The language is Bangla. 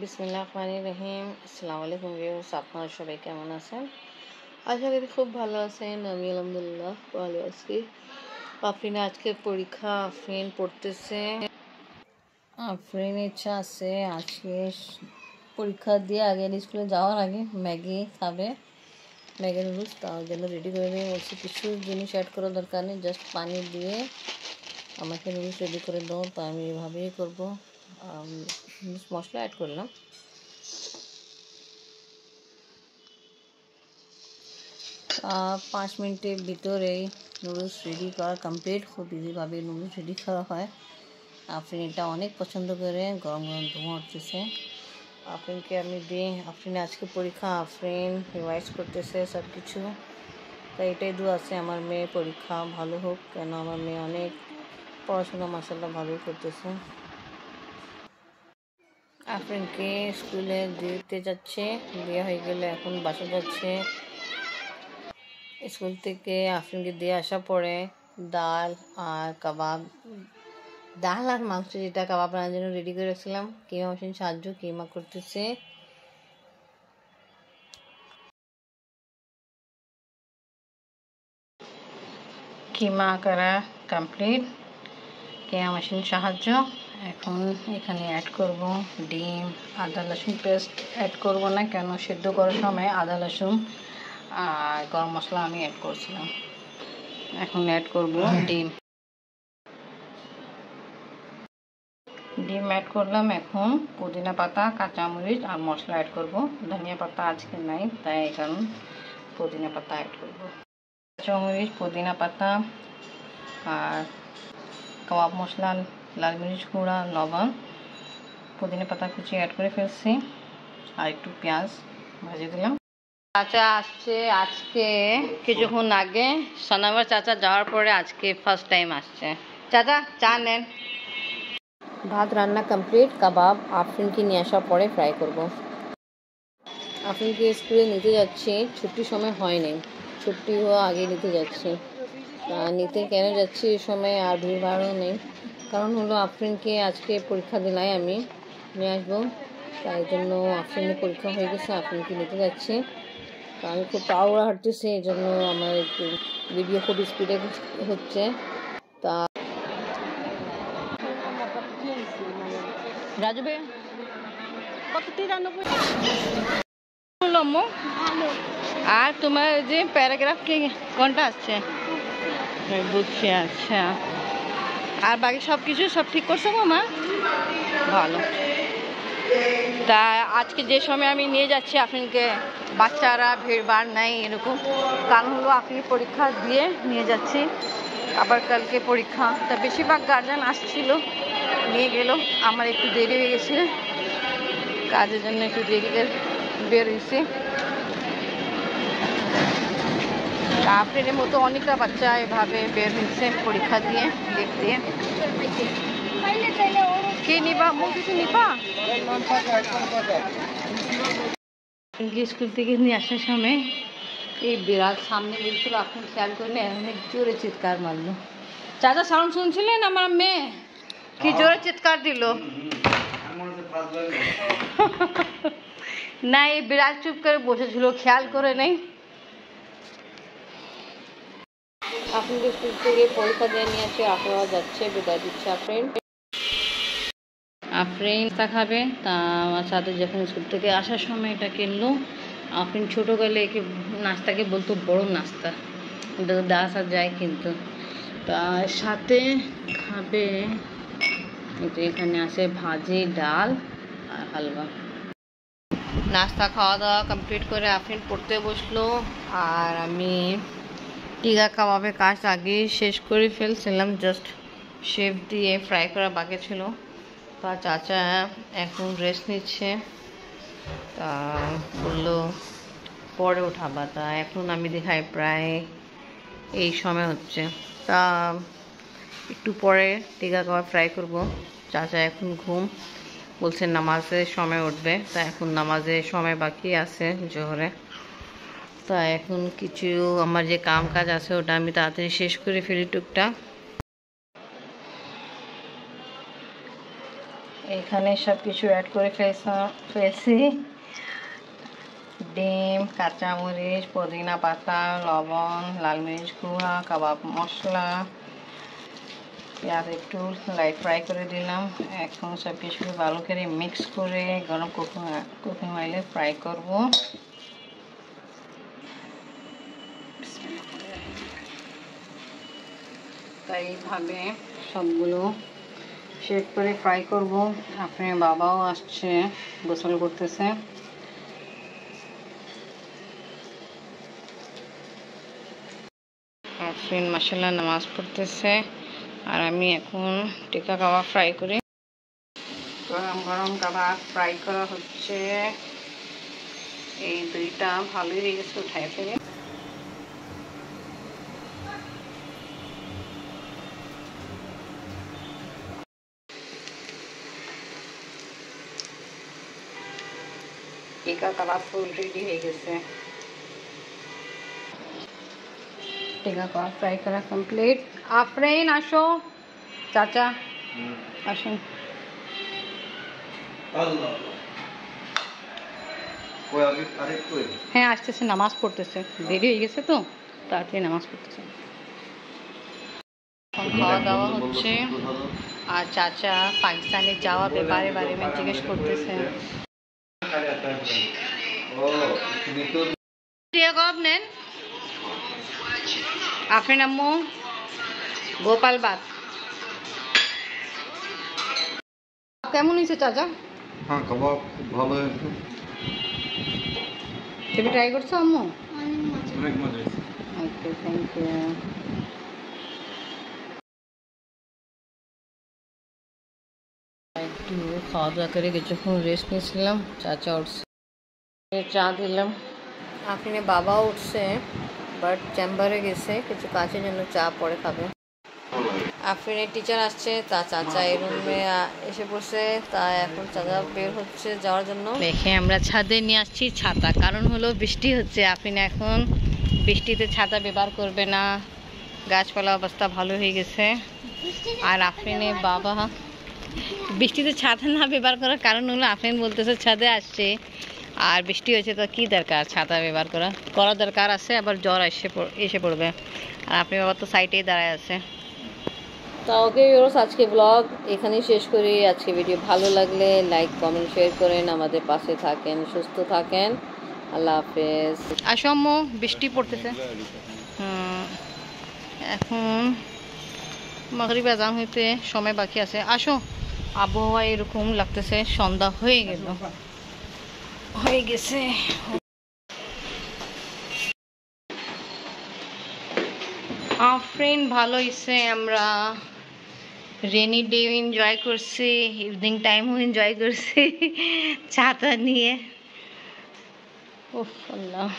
বিসমিল্লাহির রহমানির রহিম। আসসালামু আলাইকুম ভিউয়ার্স, আপনারা সবাই কেমন আছেন? আশা করি খুব ভালো আছেন। আমি আলহামদুলিল্লাহ ভালো আছি। আফরিন আজকে পরীক্ষা, আফরিন পড়তেছে। আফরিন ইচ্ছা আছে আজকে পরীক্ষা দিয়ে আগে স্কুলে যাওয়ার আগে ম্যাগি খাবে, ম্যাগি নুডলস। তার জন্য রেডি করে নিয়ে বলছি কিছু জিনিস অ্যাড করার দরকার নেই, জাস্ট পানি দিয়ে আমাকে নুডলস রেডি করে দাও। তো আমি এভাবেই করবো। মশলা অ্যাড করলাম। 5 মিনিটের ভিতরেই নুডলস রেডি করা কমপ্লিট। খুব ইজিভাবে নুডলস রেডি করা হয়। আফরিন এটা অনেক পছন্দ করে। গরম গরম ধোঁয়া উঠতেছে। আফরিনকে আমি দিই। আফরিন আজকে পরীক্ষা, আফরিন রিভাইজ করতেছে সব কিছু। তাই এটাই দোয়া আছে আমার মেয়ে পরীক্ষা ভালো হোক, কেন আমার মেয়ে অনেক পড়াশোনা মাশাআল্লাহ ভালোই করতেছে। আফরিনকে স্কুলে দিতে যাচ্ছে, দেওয়া হয়ে গেলে এখন বাসা যাচ্ছে। স্কুল থেকে আফরিনকে দিয়ে আসা পরে ডাল আর কাবাব, ডাল আর মাংস যেটা কাবাব রান্নার জন্য রেডি করে রাখছিলাম, কিমা মেশিন সাহায্য কিমা করতেছে। কিমা করা কমপ্লিট কিমা মেশিন সাহায্য। এখন এখানে অ্যাড করব ডিম, আদা রসুন পেস্ট অ্যাড করব না, কেন সেদ্ধ করার সময় আদা রসুন আর গরম মশলা আমি অ্যাড করছিলাম। এখন অ্যাড করব ডিম অ্যাড করলাম। এখন পুদিনা পাতা, কাঁচামরিচ আর মশলা অ্যাড করব। ধনিয়া পাতা আজকে নাই, তাই এখন পুদিনা পাতা অ্যাড করব। কাঁচামরিচ, পুদিনা পাতা আর কাবাব মশলা, লাল মরিচ গুঁড়া, লবণ, পুদিনা পাতা কুচি অ্যাড করে ফেলছি আর একটু পেঁয়াজ ভেজে দিলাম। চাচা আসছে আজকে কিছুক্ষণ আগে। সোনামার চাচা যাওয়ার পরে আজকে ফার্স্ট টাইম আসছে। চাচা চা নেন। ভাত রান্না কমপ্লিট। কাবাব আফরিনকে নিয়ে আসার পরে ফ্রাই করব। আফরিনকে স্কুলে নিতে যাচ্ছি, ছুটির সময় হয়নি, ছুটি হওয়া আগে নিতে যাচ্ছি। নিতে কেন যাচ্ছি এই সময় আর ভিড়ভাড়ও নেই, কারণ হলো আফরিনকে আজকে পরীক্ষা দিলাই আমি নিয়ে আসবো, তাই জন্য আফরিনের পরীক্ষা হয়ে গেছে, আফরিনকে নিতে যাচ্ছি। তো আমি খুব তাড়াহুড়া হাঁটতেছি, এই জন্য আমার একটু ভিডিও খুব স্পিডে হচ্ছে। তা রাজবে কত 93 আর তোমার যে প্যারাগ্রাফ কি কোনটা আসছে বুঝছি। আচ্ছা, আর বাকি সব কিছু সব ঠিক করছো মামা? ভালো। তা আজকে যে সময় আমি নিয়ে যাচ্ছি আফরিনকে, বাচ্চারা ভিড়ভাড় নাই এরকম, কারণ হলো আফরিন পরীক্ষা দিয়ে নিয়ে যাচ্ছি, আবার কালকে পরীক্ষা। তা বেশিরভাগ গার্জিয়ান আসছিল, নিয়ে গেল। আমার একটু দেরি হয়ে গেছে, কাজের জন্য একটু দেরি বের হয়েছি। আফরিনের মতো অনেকটা বাচ্চা এভাবে বের হয়েছে পরীক্ষা দিয়ে, লিখ দিয়ে। কে নিবা? মুখ কিছু নিবা? স্কুল থেকে নিয়ে আসার সময় এই বিড়াল সামনে বলছিল, আপনি খেয়াল করলে অনেক জোরে চিৎকার মারলো। চাচা সাউন্ড শুনছিলেন? আমার মেয়ে কি জোরে চিৎকার দিল না, এই বিড়াল চুপ করে বসেছিল, খেয়াল করে নেই। আপনাদের স্কুল থেকে পরীক্ষা দিয়ে নিয়ে আসে, আপনারা যাচ্ছে, বিদায় দিচ্ছে আফরিন তা খাবে। তা আমার সাথে যখন স্কুল থেকে আসার সময় এটা কিনলো। আফরিন ছোটোবেলে একে নাস্তাকে বলতো বড় নাস্তা, এটা তো আসা যায়, কিন্তু তার সাথে খাবে এখানে আছে ভাজি, ডাল আর হালুয়া। নাস্তা খাওয়া দাওয়া কমপ্লিট করে আফরিন পড়তে বসলো, আর আমি টিকা কাবাবের কাজ আগে শেষ করে ফেলছিলাম, জাস্ট শেফ দিয়ে ফ্রাই করা বাকি ছিল। তা চাচা এখন রেস্ট নিচ্ছে, তা বললো পরে উঠাবা। তা এখন আমি দেখাই প্রায় এই সময় হচ্ছে, তা একটু পরে টিকা কাবাব ফ্রাই করব। চাচা এখন ঘুম, বলছে নামাজের সময় উঠবে, তা এখন নামাজের সময় বাকি আছে জোহরে। তা এখন কিছু আমার যে কাম কাজ আছে ওটা আমি তাড়াতাড়ি শেষ করে ফেলি টুকটাক। এখানে সব কিছু অ্যাড করে ফেলছি। ডিম, কাঁচামরিচ, পুদিনা পাতা, লবণ, লাল মরিচ গুঁড়া, কাবাব মশলা, পেঁয়াজ একটু লাইট ফ্রাই করে দিলাম। এখন সব কিছু ভালো করে মিক্স করে গরম কুকিং অয়েলে ফ্রাই করব। তাই এইভাবে সবগুলো শেক করে ফ্রাই করব। আপনার বাবাও আসছে, গোসল করতেছে। আফরিন মাশাআল্লাহ নামাজ পড়তেছে, আর আমি এখন টিক্কা কাবাব ফ্রাই করি। গরম গরম কাবাব ফ্রাই করা হচ্ছে। এই দুইটা ভালোই হয়ে গেছে, উঠাই ফেলে। টিক্কা কাবাব ফুল রেডি হয়ে গেছে। টিক্কা কাবাব ফ্রাই করা কমপ্লিট। আফরিন আসো, চাচা আসুন। হ্যাঁ আসতেছে, নামাজ পড়তেছে, দেরি হয়ে গেছে তো তাড়াতাড়ি নামাজ পড়তেছে। খাওয়া দাওয়া হচ্ছে, আর চাচা পাকিস্তানে যাওয়ার ব্যাপারে বারে জিজ্ঞেস করতেছে। নেন আফরিন আম্মু, গোপাল বাদ কেমন হয়েছে চাচা? হ্যাঁ, কাবাব খুব ভালো হয়েছে। তুমি ট্রাই করছো আম্মু? অনেক মজা হয়েছে। ওকে, থ্যাংক ইউ। একটু খাওয়া দাওয়া করে কিছুক্ষণ রেস্ট নিয়েছিলাম। চাচা উঠছে, চা দিলাম। আপনি বাবাও উঠছে, বাট চেম্বারে গেছে কিছু কাজের জন্য, চা পরে খাবে। আফরিনের টিচার আসছে, তা চাচা এই রুমে এসে পড়ছে। তা এখন চাচা বের হচ্ছে যাওয়ার জন্য। দেখে আমরা ছাদে নিয়ে আসছি ছাতা, কারণ হলো বৃষ্টি হচ্ছে। আফরিন এখন বৃষ্টিতে ছাতা ব্যবহার করবে না, গাছপালা অবস্থা ভালো হয়ে গেছে। আর আফরিনের বাবা বৃষ্টিতে ছাতা না ব্যবহার করার কারণ হলো আফরিন বলতেছে ছাদে আসছে আর বৃষ্টি হয়েছে, তো কি দরকার ছাতা ব্যবহার করা দরকার আছে, আবার জ্বর এসে পড়বে। আর আপনি বাবা তো সাইডেই দাঁড়ায় আছে। তা ওকে ভিউয়ার্স, আজকে ব্লগ এখানেই শেষ করি। আজকে ভিডিও ভালো লাগলে লাইক কমেন্ট শেয়ার করেন, আমাদের পাশে থাকেন, সুস্থ থাকেন। আল্লাহ হাফেজ। আসো আম্মু, বৃষ্টি পড়তেছে। এখন মাগরিব আজান হইতে সময় বাকি আছে। আসো, আবহাওয়া এরকম লাগতেছে, সন্ধ্যা হয়ে গেছে। আফরিন ভালো হয়েছে, আমরা রেনি ডে এনজয় করছি, ইভিনিং টাইমও এনজয় করছি ছাতা নিয়ে। উফ আল্লাহ।